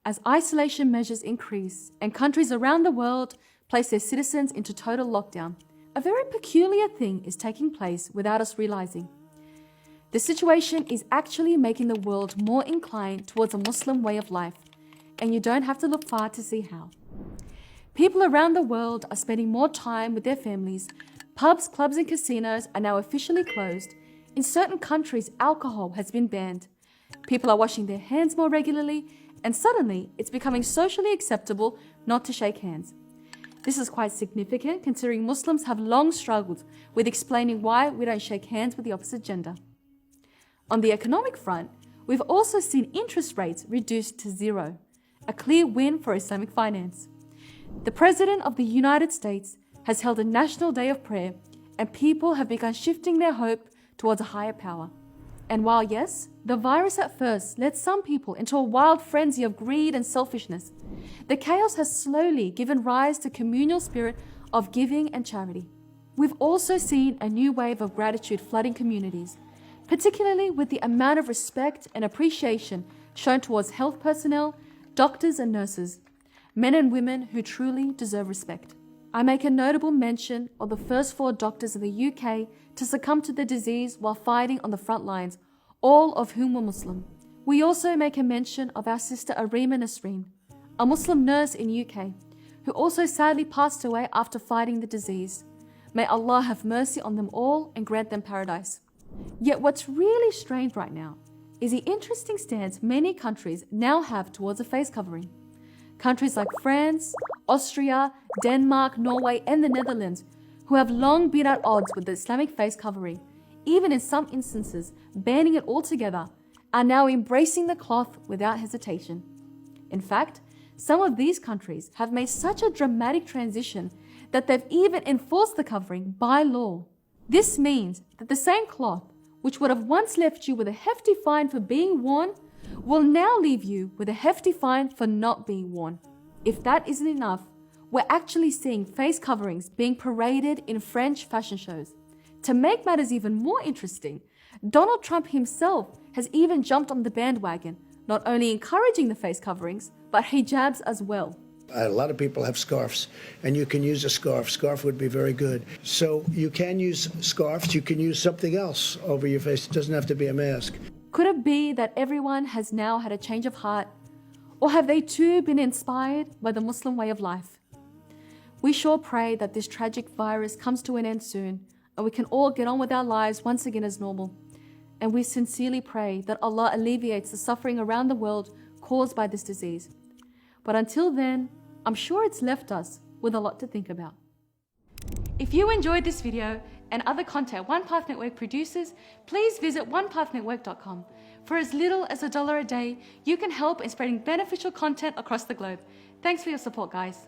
As isolation measures increase and countries around the world place their citizens into total lockdown, a very peculiar thing is taking place without us realizing. The situation is actually making the world more inclined towards a Muslim way of life, and you don't have to look far to see how. People around the world are spending more time with their families. Pubs, clubs, and casinos are now officially closed. In certain countries, alcohol has been banned. People are washing their hands more regularly, and suddenly it's becoming socially acceptable not to shake hands. This is quite significant considering Muslims have long struggled with explaining why we don't shake hands with the opposite gender. On the economic front, we've also seen interest rates reduced to zero, a clear win for Islamic finance. The President of the United States has held a national day of prayer, and people have begun shifting their hope towards a higher power. And while yes, the virus at first led some people into a wild frenzy of greed and selfishness, the chaos has slowly given rise to communal spirit of giving and charity. We've also seen a new wave of gratitude flooding communities, particularly with the amount of respect and appreciation shown towards health personnel, doctors and nurses, men and women who truly deserve respect. I make a notable mention of the first 4 doctors in the UK to succumb to the disease while fighting on the front lines, all of whom were Muslim. We also make a mention of our sister Arima Nasreen, a Muslim nurse in UK, who also sadly passed away after fighting the disease. May Allah have mercy on them all and grant them paradise. Yet what's really strange right now is the interesting stance many countries now have towards a face covering. Countries like France, Austria, Denmark, Norway, and the Netherlands, who have long been at odds with the Islamic face covering, even in some instances banning it altogether, are now embracing the cloth without hesitation. In fact, some of these countries have made such a dramatic transition that they've even enforced the covering by law. This means that the same cloth, which would have once left you with a hefty fine for being worn, will now leave you with a hefty fine for not being worn. If that isn't enough, we're actually seeing face coverings being paraded in French fashion shows. To make matters even more interesting, Donald Trump himself has even jumped on the bandwagon, not only encouraging the face coverings, but hijabs as well. A lot of people have scarves, and you can use a scarf. Scarf would be very good. So you can use scarves. You can use something else over your face. It doesn't have to be a mask. Could it be that everyone has now had a change of heart? Or have they too been inspired by the Muslim way of life? We sure pray that this tragic virus comes to an end soon, and we can all get on with our lives once again as normal. And we sincerely pray that Allah alleviates the suffering around the world caused by this disease. But until then, I'm sure it's left us with a lot to think about. If you enjoyed this video and other content One Path Network produces, please visit onepathnetwork.com. For as little as $1 a day, you can help in spreading beneficial content across the globe. Thanks for your support, guys.